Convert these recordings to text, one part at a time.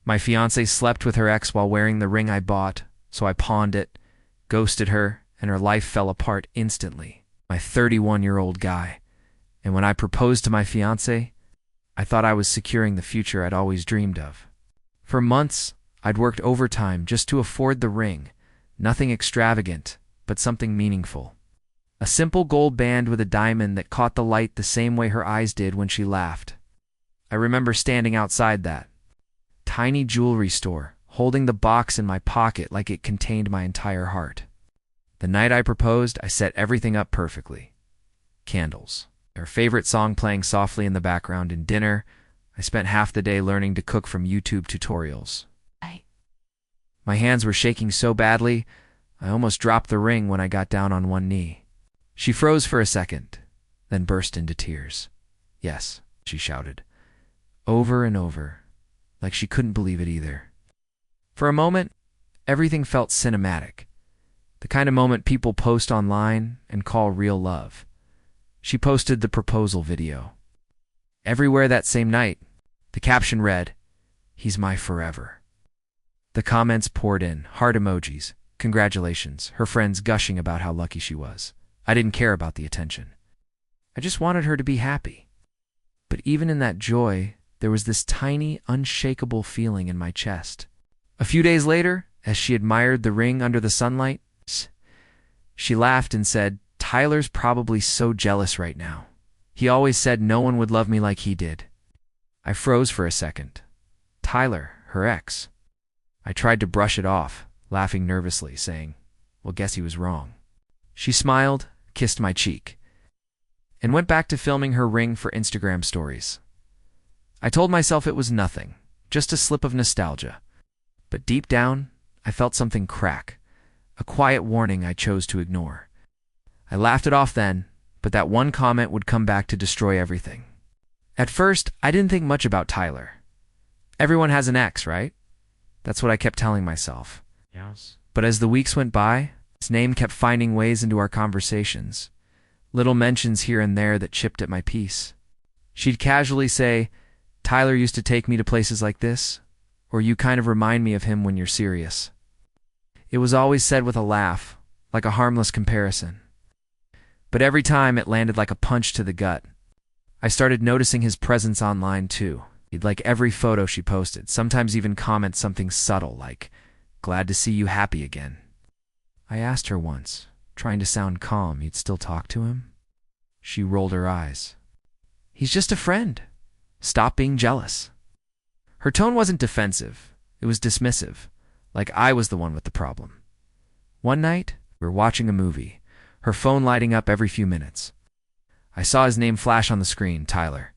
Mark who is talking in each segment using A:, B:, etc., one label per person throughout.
A: My fiancée slept with her ex while wearing the ring I bought, so I pawned it, ghosted her, and her life fell apart instantly. My 31-year-old guy. And when I proposed to my fiancée, I thought I was securing the future I'd always dreamed of. For months, I'd worked overtime just to afford the ring. Nothing extravagant, but something meaningful. A simple gold band with a diamond that caught the light the same way her eyes did when she laughed. I remember standing outside that tiny jewelry store, holding the box in my pocket like it contained my entire heart. The night I proposed, I set everything up perfectly. Candles, her favorite song playing softly in the background, and dinner. I spent half the day learning to cook from YouTube tutorials. My hands were shaking so badly, I almost dropped the ring when I got down on one knee. She froze for a second, then burst into tears. "Yes," she shouted, over and over, like she couldn't believe it either. For a moment, everything felt cinematic, the kind of moment people post online and call real love. She posted the proposal video. Everywhere that same night, the caption read, "He's my forever." The comments poured in, heart emojis, congratulations, her friends gushing about how lucky she was. I didn't care about the attention. I just wanted her to be happy. But even in that joy, there was this tiny, unshakable feeling in my chest. A few days later, as she admired the ring under the sunlight, she laughed and said, "Tyler's probably so jealous right now. He always said no one would love me like he did." I froze for a second. Tyler, her ex. I tried to brush it off, laughing nervously, saying, "Well, guess he was wrong." She smiled, kissed my cheek, and went back to filming her ring for Instagram stories. I told myself it was nothing, just a slip of nostalgia. But deep down, I felt something crack, a quiet warning I chose to ignore. I laughed it off then, but that one comment would come back to destroy everything. At first, I didn't think much about Tyler. Everyone has an ex, right? That's what I kept telling myself.
B: Yes.
A: But as the weeks went by, his name kept finding ways into our conversations. Little mentions here and there that chipped at my peace. She'd casually say, "Tyler used to take me to places like this," or "You kind of remind me of him when you're serious." It was always said with a laugh, like a harmless comparison. But every time it landed like a punch to the gut. I started noticing his presence online too. He'd like every photo she posted, sometimes even comment something subtle like, "Glad to see you happy again." I asked her once, trying to sound calm, "You'd still talk to him?" She rolled her eyes. "He's just a friend. Stop being jealous." Her tone wasn't defensive, it was dismissive, like I was the one with the problem. One night, we were watching a movie, her phone lighting up every few minutes. I saw his name flash on the screen, Tyler.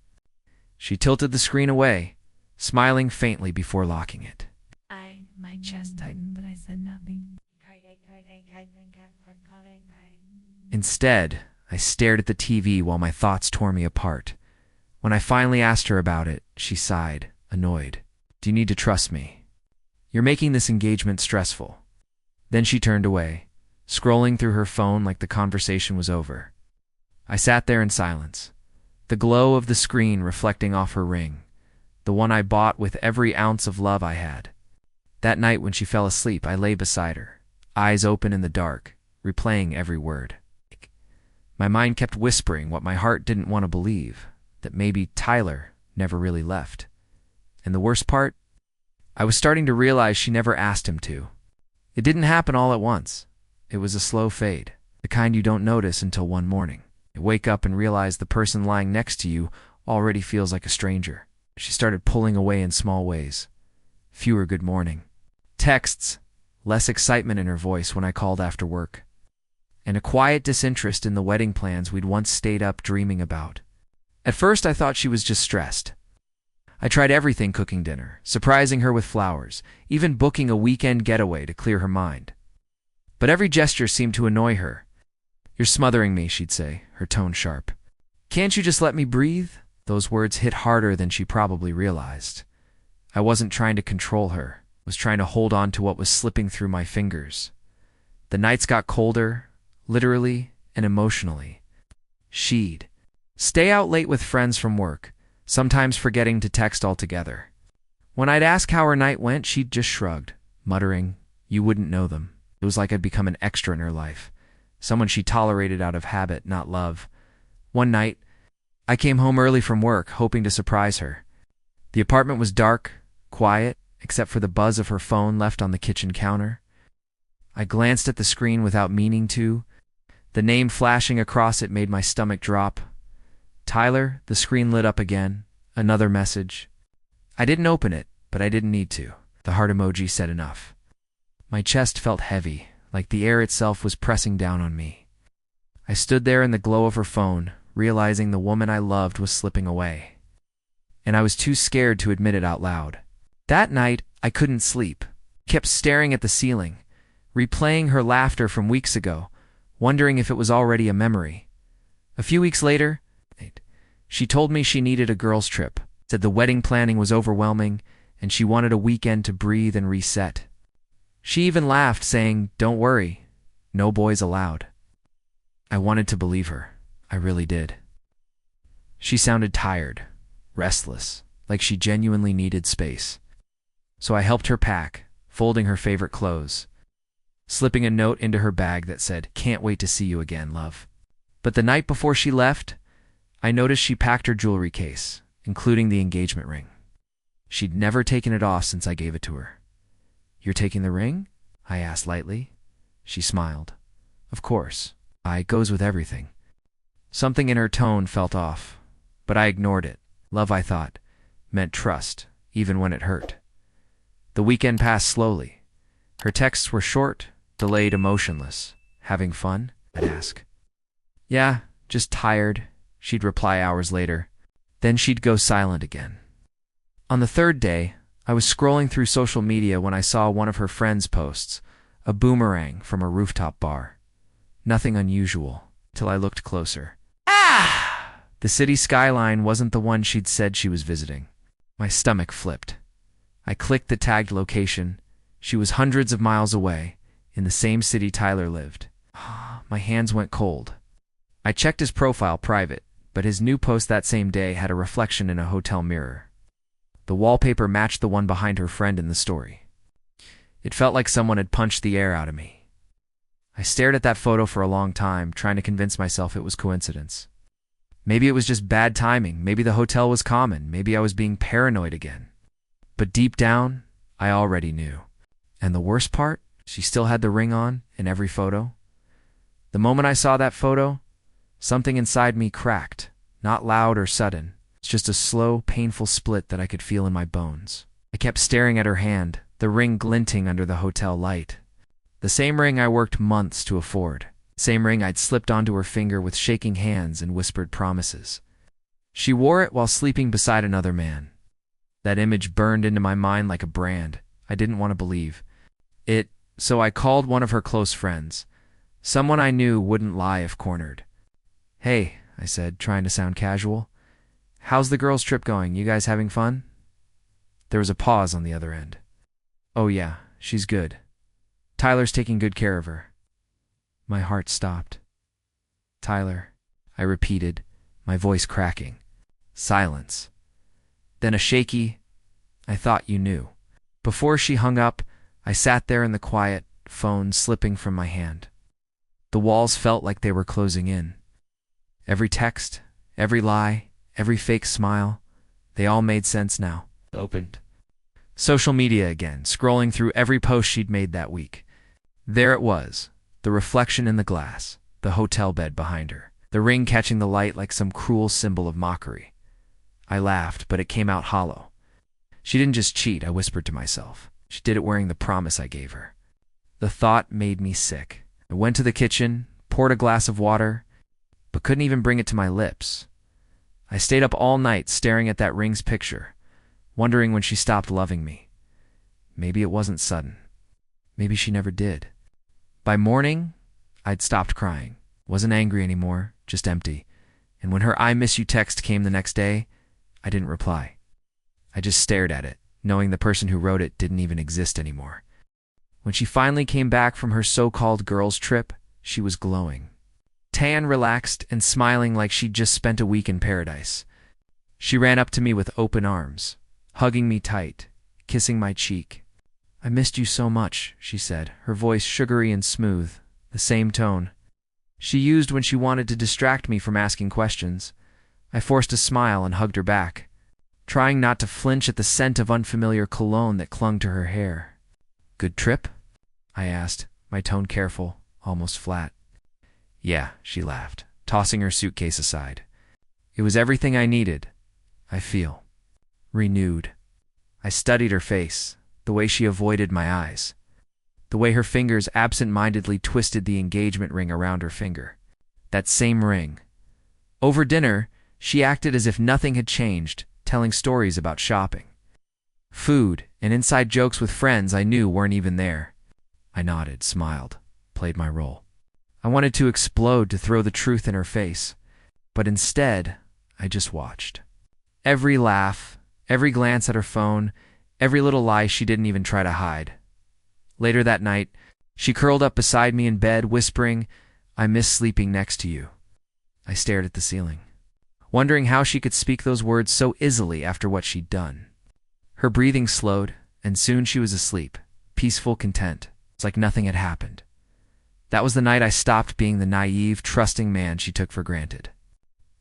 A: She tilted the screen away, smiling faintly before locking it.
C: My chest tightened, but I said nothing.
A: Instead, I stared at the TV while my thoughts tore me apart. When I finally asked her about it, she sighed, annoyed. "Do you need to trust me? You're making this engagement stressful." Then she turned away, scrolling through her phone like the conversation was over. I sat there in silence, the glow of the screen reflecting off her ring, the one I bought with every ounce of love I had. That night when she fell asleep, I lay beside her, eyes open in the dark, replaying every word. My mind kept whispering what my heart didn't want to believe, that maybe Tyler never really left. And the worst part? I was starting to realize she never asked him to. It didn't happen all at once. It was a slow fade, the kind you don't notice until one morning. You wake up and realize the person lying next to you already feels like a stranger. She started pulling away in small ways. Fewer good morning texts, less excitement in her voice when I called after work, and a quiet disinterest in the wedding plans we'd once stayed up dreaming about. At first, I thought she was just stressed. I tried everything: cooking dinner, surprising her with flowers, even booking a weekend getaway to clear her mind. But every gesture seemed to annoy her. "You're smothering me," she'd say, her tone sharp. "Can't you just let me breathe?" Those words hit harder than she probably realized. I wasn't trying to control her, was trying to hold on to what was slipping through my fingers. The nights got colder, literally and emotionally. She'd stay out late with friends from work, sometimes forgetting to text altogether. When I'd ask how her night went, she'd just shrugged, muttering, "You wouldn't know them." It was like I'd become an extra in her life, someone she tolerated out of habit, not love. One night, I came home early from work, hoping to surprise her. The apartment was dark, quiet, except for the buzz of her phone left on the kitchen counter. I glanced at the screen without meaning to. The name flashing across it made my stomach drop. Tyler. The screen lit up again. Another message. I didn't open it, but I didn't need to. The heart emoji said enough. My chest felt heavy, like the air itself was pressing down on me. I stood there in the glow of her phone, realizing the woman I loved was slipping away. And I was too scared to admit it out loud. That night, I couldn't sleep. Kept staring at the ceiling, replaying her laughter from weeks ago, wondering if it was already a memory. A few weeks later, she told me she needed a girls' trip, said the wedding planning was overwhelming, and she wanted a weekend to breathe and reset. She even laughed, saying, "Don't worry, no boys allowed." I wanted to believe her. I really did. She sounded tired, restless, like she genuinely needed space. So I helped her pack, folding her favorite clothes, slipping a note into her bag that said, "Can't wait to see you again, love." But the night before she left, I noticed she packed her jewelry case, including the engagement ring. She'd never taken it off since I gave it to her. "You're taking the ring?" I asked lightly. She smiled. "Of course. It goes with everything." Something in her tone felt off, but I ignored it. Love, I thought, meant trust, even when it hurt. The weekend passed slowly. Her texts were short, delayed, emotionless. "Having fun?" I'd ask. "Yeah, just tired," she'd reply hours later. Then she'd go silent again. On the third day, I was scrolling through social media when I saw one of her friends' posts, a boomerang from a rooftop bar. Nothing unusual, till I looked closer. The city skyline wasn't the one she'd said she was visiting. My stomach flipped. I clicked the tagged location. She was hundreds of miles away, in the same city Tyler lived. My hands went cold. I checked his profile private, but his new post that same day had a reflection in a hotel mirror. The wallpaper matched the one behind her friend in the story. It felt like someone had punched the air out of me. I stared at that photo for a long time, trying to convince myself it was coincidence. Maybe it was just bad timing. Maybe the hotel was common. Maybe I was being paranoid again. But deep down, I already knew. And the worst part? She still had the ring on in every photo. The moment I saw that photo, something inside me cracked. Not loud or sudden. It's just a slow, painful split that I could feel in my bones. I kept staring at her hand, the ring glinting under the hotel light. The same ring I worked months to afford. Same ring I'd slipped onto her finger with shaking hands and whispered promises. She wore it while sleeping beside another man. That image burned into my mind like a brand. I didn't want to believe it, so I called one of her close friends, someone I knew wouldn't lie if cornered. "Hey," I said, trying to sound casual. "How's the girls' trip going? You guys having fun?" There was a pause on the other end. "Oh yeah, she's good. Tyler's taking good care of her." My heart stopped. "Tyler," I repeated, my voice cracking. Silence. Then a shaky, "I thought you knew." Before she hung up, I sat there in the quiet, phone slipping from my hand. The walls felt like they were closing in. Every text, every lie, every fake smile, they all made sense now. Opened social media again, scrolling through every post she'd made that week. There it was, the reflection in the glass, the hotel bed behind her, the ring catching the light like some cruel symbol of mockery. I laughed, but it came out hollow. She didn't just cheat, I whispered to myself. She did it wearing the promise I gave her. The thought made me sick. I went to the kitchen, poured a glass of water, but couldn't even bring it to my lips. I stayed up all night staring at that ring's picture, wondering when she stopped loving me. Maybe it wasn't sudden. Maybe she never did. By morning, I'd stopped crying. Wasn't angry anymore, just empty. And when her "I miss you" text came the next day, I didn't reply. I just stared at it, knowing the person who wrote it didn't even exist anymore. When she finally came back from her so-called girls' trip, she was glowing. Tan, relaxed, and smiling like she'd just spent a week in paradise. She ran up to me with open arms, hugging me tight, kissing my cheek. "I missed you so much," she said, her voice sugary and smooth, the same tone she used when she wanted to distract me from asking questions. I forced a smile and hugged her back, trying not to flinch at the scent of unfamiliar cologne that clung to her hair. "Good trip?" I asked, my tone careful, almost flat. "Yeah," she laughed, tossing her suitcase aside. "It was everything I needed. I feel renewed." I studied her face, the way she avoided my eyes, the way her fingers absent-mindedly twisted the engagement ring around her finger. That same ring. Over dinner, she acted as if nothing had changed, telling stories about shopping, food, and inside jokes with friends I knew weren't even there. I nodded, smiled, played my role. I wanted to explode, to throw the truth in her face, but instead, I just watched. Every laugh, every glance at her phone, every little lie she didn't even try to hide. Later that night, she curled up beside me in bed, whispering, "I miss sleeping next to you." I stared at the ceiling, wondering how she could speak those words so easily after what she'd done. Her breathing slowed, and soon she was asleep, peaceful, content. It's like nothing had happened. That was the night I stopped being the naive, trusting man she took for granted.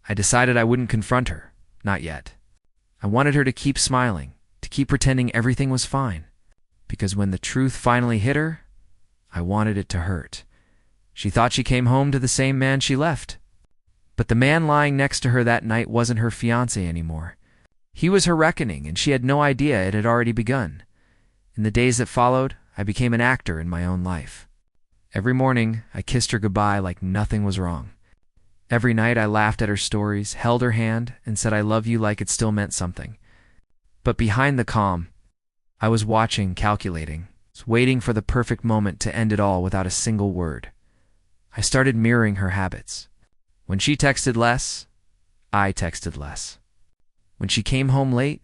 A: I decided I wouldn't confront her, not yet. I wanted her to keep smiling, to keep pretending everything was fine. Because when the truth finally hit her, I wanted it to hurt. She thought she came home to the same man she left. But the man lying next to her that night wasn't her fiancé anymore. He was her reckoning, and she had no idea it had already begun. In the days that followed, I became an actor in my own life. Every morning, I kissed her goodbye like nothing was wrong. Every night, I laughed at her stories, held her hand, and said I love you like it still meant something. But behind the calm, I was watching, calculating, waiting for the perfect moment to end it all without a single word. I started mirroring her habits. When she texted less, I texted less. When she came home late,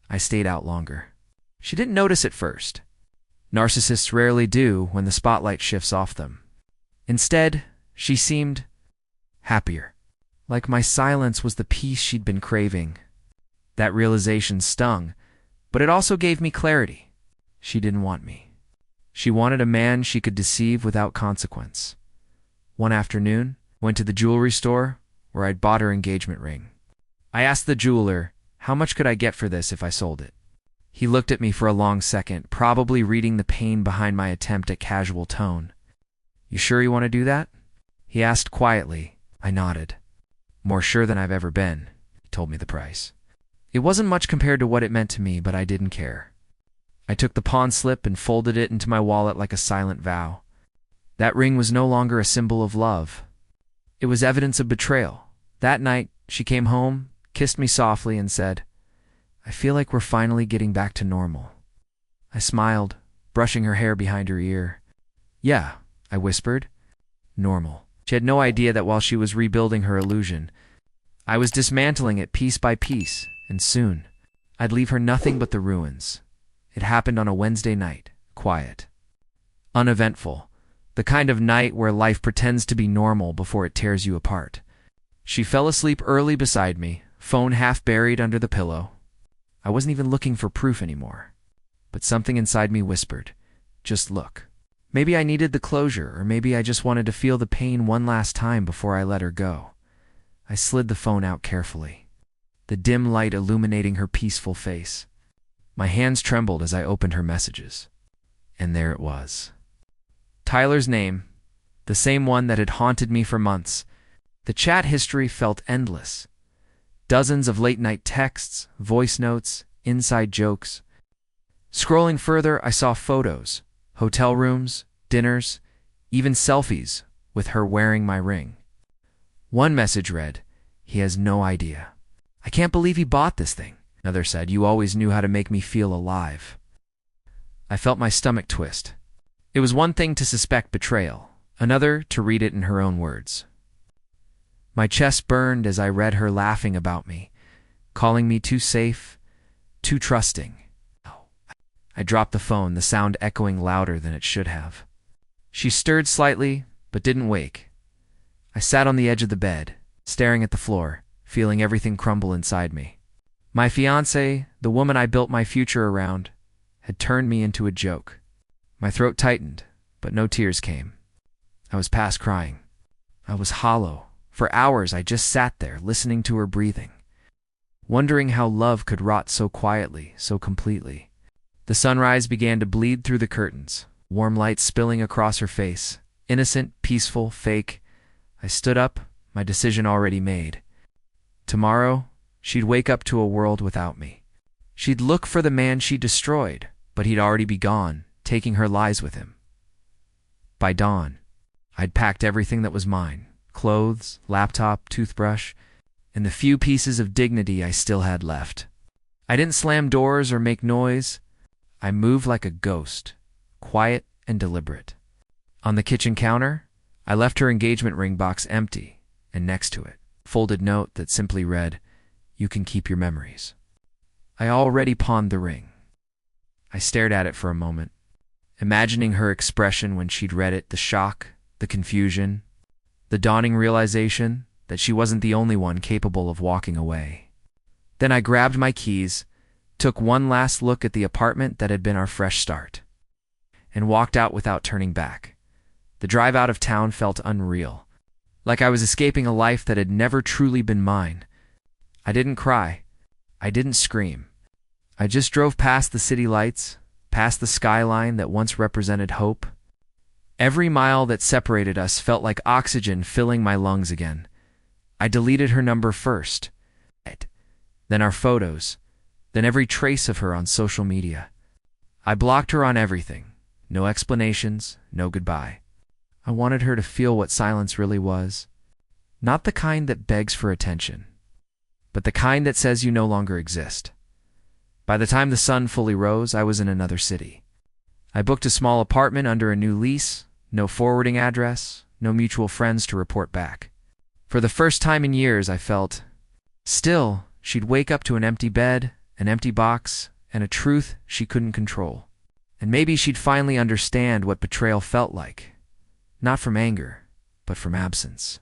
A: I stayed out longer. She didn't notice at first. Narcissists rarely do when the spotlight shifts off them. Instead, she seemed happier, like my silence was the peace she'd been craving. That realization stung, but it also gave me clarity. She didn't want me. She wanted a man she could deceive without consequence. One afternoon, went to the jewelry store where I'd bought her engagement ring. I asked the jeweler, how much could I get for this if I sold it? He looked at me for a long second, probably reading the pain behind my attempt at casual tone. "You sure you want to do that?" he asked quietly. I nodded. "More sure than I've ever been," he told me the price. It wasn't much compared to what it meant to me, but I didn't care. I took the pawn slip and folded it into my wallet like a silent vow. That ring was no longer a symbol of love. It was evidence of betrayal. That night, she came home, kissed me softly, and said, "I feel like we're finally getting back to normal." I smiled, brushing her hair behind her ear. "Yeah," I whispered. "Normal." She had no idea that while she was rebuilding her illusion, I was dismantling it piece by piece, and soon, I'd leave her nothing but the ruins. It happened on a Wednesday night, quiet, uneventful, the kind of night where life pretends to be normal before it tears you apart. She fell asleep early beside me, phone half buried under the pillow. I wasn't even looking for proof anymore. But something inside me whispered, "Just look." Maybe I needed the closure, or maybe I just wanted to feel the pain one last time before I let her go. I slid the phone out carefully, the dim light illuminating her peaceful face. My hands trembled as I opened her messages. And there it was. Tyler's name, the same one that had haunted me for months. The chat history felt endless. Dozens of late-night texts, voice notes, inside jokes. Scrolling further, I saw photos, hotel rooms, dinners, even selfies with her wearing my ring. One message read, "He has no idea. I can't believe he bought this thing." Another said, "You always knew how to make me feel alive." I felt my stomach twist. It was one thing to suspect betrayal, another to read it in her own words. My chest burned as I read her laughing about me, calling me too safe, too trusting. I dropped the phone, the sound echoing louder than it should have. She stirred slightly, but didn't wake. I sat on the edge of the bed, staring at the floor, feeling everything crumble inside me. My fiancée, the woman I built my future around, had turned me into a joke. My throat tightened, but no tears came. I was past crying. I was hollow. For hours I just sat there, listening to her breathing, wondering how love could rot so quietly, so completely. The sunrise began to bleed through the curtains, warm light spilling across her face. Innocent, peaceful, fake. I stood up, my decision already made. Tomorrow, she'd wake up to a world without me. She'd look for the man she destroyed, but he'd already be gone, taking her lies with him. By dawn, I'd packed everything that was mine: clothes, laptop, toothbrush, and the few pieces of dignity I still had left. I didn't slam doors or make noise. I moved like a ghost, quiet and deliberate. On the kitchen counter, I left her engagement ring box empty, and next to it, a folded note that simply read, "You can keep your memories." I already pawned the ring. I stared at it for a moment, imagining her expression when she'd read it, the shock, the confusion, the dawning realization that she wasn't the only one capable of walking away. Then I grabbed my keys, took one last look at the apartment that had been our fresh start, and walked out without turning back. The drive out of town felt unreal, like I was escaping a life that had never truly been mine. I didn't cry. I didn't scream. I just drove past the city lights, past the skyline that once represented hope. Every mile that separated us felt like oxygen filling my lungs again. I deleted her number first, then our photos, then every trace of her on social media. I blocked her on everything. No explanations, no goodbye. I wanted her to feel what silence really was. Not the kind that begs for attention, but the kind that says you no longer exist. By the time the sun fully rose, I was in another city. I booked a small apartment under a new lease, no forwarding address, no mutual friends to report back. For the first time in years, I felt, still, she'd wake up to an empty bed, an empty box, and a truth she couldn't control. And maybe she'd finally understand what betrayal felt like. Not from anger, but from absence.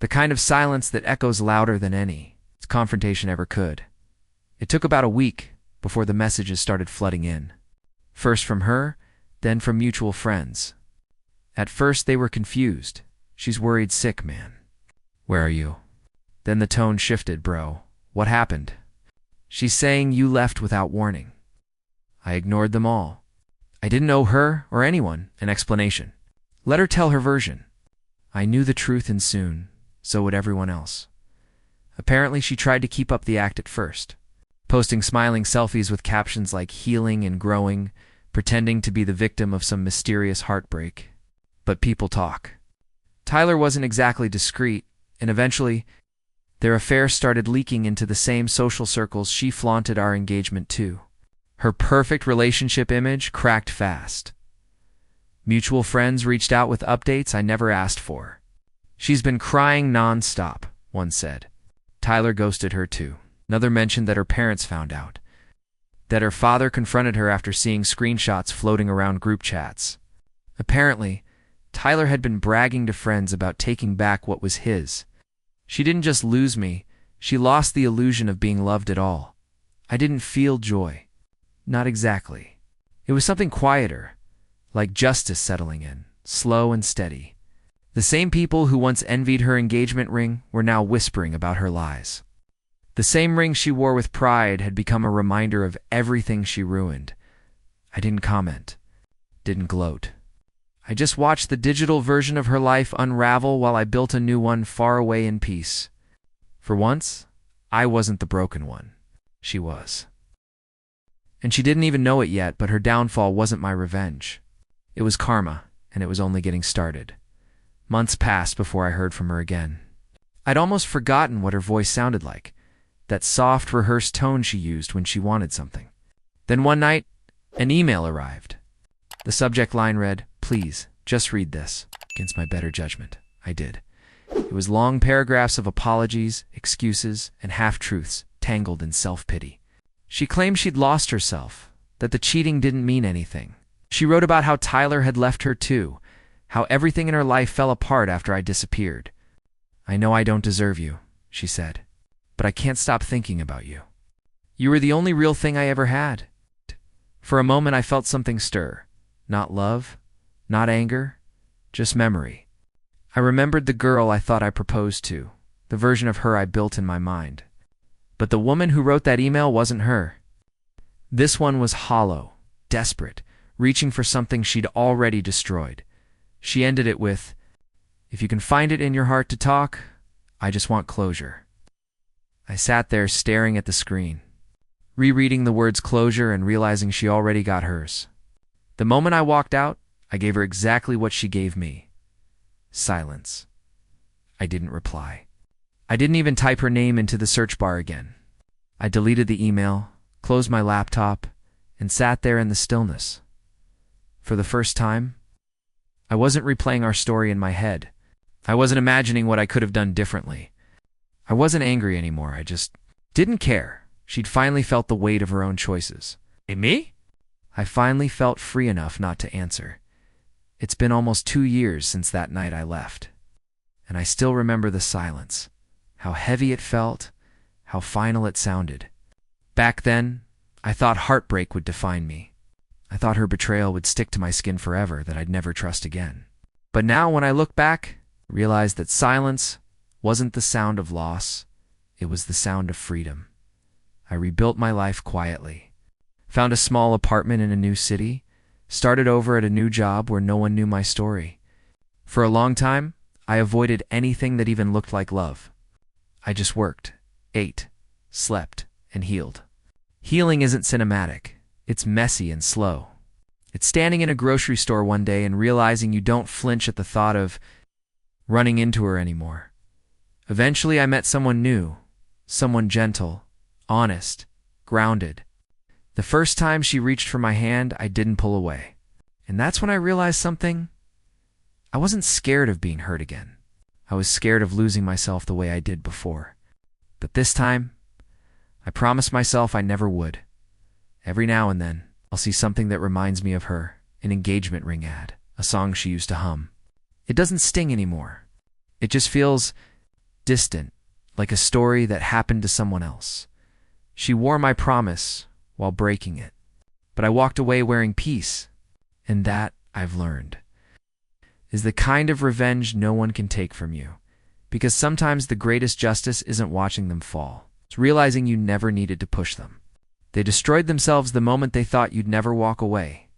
A: The kind of silence that echoes louder than any confrontation ever could. It took about a week before the messages started flooding in. First from her, then from mutual friends. At first they were confused. "She's worried sick, man. Where are you?" Then the tone shifted. "Bro, what happened?" "She's saying you left without warning." I ignored them all. I didn't owe her or anyone an explanation. Let her tell her version. I knew the truth, and soon, so would everyone else. Apparently she tried to keep up the act at first, posting smiling selfies with captions like "healing and growing," pretending to be the victim of some mysterious heartbreak. But people talk. Tyler wasn't exactly discreet, and eventually, their affair started leaking into the same social circles she flaunted our engagement to. Her perfect relationship image cracked fast. Mutual friends reached out with updates I never asked for. "She's been crying non-stop," one said. Tyler ghosted her too. Another mentioned that her parents found out, that her father confronted her after seeing screenshots floating around group chats. Apparently, Tyler had been bragging to friends about taking back what was his. She didn't just lose me, she lost the illusion of being loved at all. I didn't feel joy. Not exactly. It was something quieter, like justice settling in, slow and steady. The same people who once envied her engagement ring were now whispering about her lies. The same ring she wore with pride had become a reminder of everything she ruined. I didn't comment, didn't gloat. I just watched the digital version of her life unravel while I built a new one far away in peace. For once, I wasn't the broken one. She was. And she didn't even know it yet, but her downfall wasn't my revenge. It was karma, and it was only getting started. Months passed before I heard from her again. I'd almost forgotten what her voice sounded like, that soft, rehearsed tone she used when she wanted something. Then one night, an email arrived. The subject line read, "Please, just read this." Against my better judgment, I did. It was long paragraphs of apologies, excuses, and half-truths tangled in self-pity. She claimed she'd lost herself, that the cheating didn't mean anything. She wrote about how Tyler had left her too, how everything in her life fell apart after I disappeared. "I know I don't deserve you," she said, "but I can't stop thinking about you. You were the only real thing I ever had. For a moment I felt something stir. Not love, not anger, just memory. I remembered the girl I thought I proposed to, the version of her I built in my mind. But the woman who wrote that email wasn't her. This one was hollow, desperate, reaching for something she'd already destroyed. She ended it with, "If you can find it in your heart to talk, I just want closure." I sat there staring at the screen, rereading the words closure and realizing she already got hers. The moment I walked out, I gave her exactly what she gave me. Silence. I didn't reply. I didn't even type her name into the search bar again. I deleted the email, closed my laptop, and sat there in the stillness. For the first time, I wasn't replaying our story in my head. I wasn't imagining what I could have done differently. I wasn't angry anymore. I just didn't care. She'd finally felt the weight of her own choices. Hey, me? I finally felt free enough not to answer. It's been almost 2 years since that night I left, and I still remember the silence, how heavy it felt, how final it sounded. Back then, I thought heartbreak would define me. I thought her betrayal would stick to my skin forever, that I'd never trust again. But now, when I look back, I realize that silence wasn't the sound of loss, it was the sound of freedom. I rebuilt my life quietly, found a small apartment in a new city, started over at a new job where no one knew my story. For a long time, I avoided anything that even looked like love. I just worked, ate, slept, and healed. Healing isn't cinematic. It's messy and slow. It's standing in a grocery store one day and realizing you don't flinch at the thought of running into her anymore. Eventually, I met someone new, someone gentle, honest, grounded. The first time she reached for my hand, I didn't pull away. And that's when I realized something. I wasn't scared of being hurt again. I was scared of losing myself the way I did before. But this time, I promised myself I never would. Every now and then, I'll see something that reminds me of her, an engagement ring ad, a song she used to hum. It doesn't sting anymore. It just feels distant, like a story that happened to someone else. She wore my promise while breaking it. But I walked away wearing peace, and that, I've learned, is the kind of revenge no one can take from you. Because sometimes the greatest justice isn't watching them fall. It's realizing you never needed to push them. They destroyed themselves the moment they thought you'd never walk away.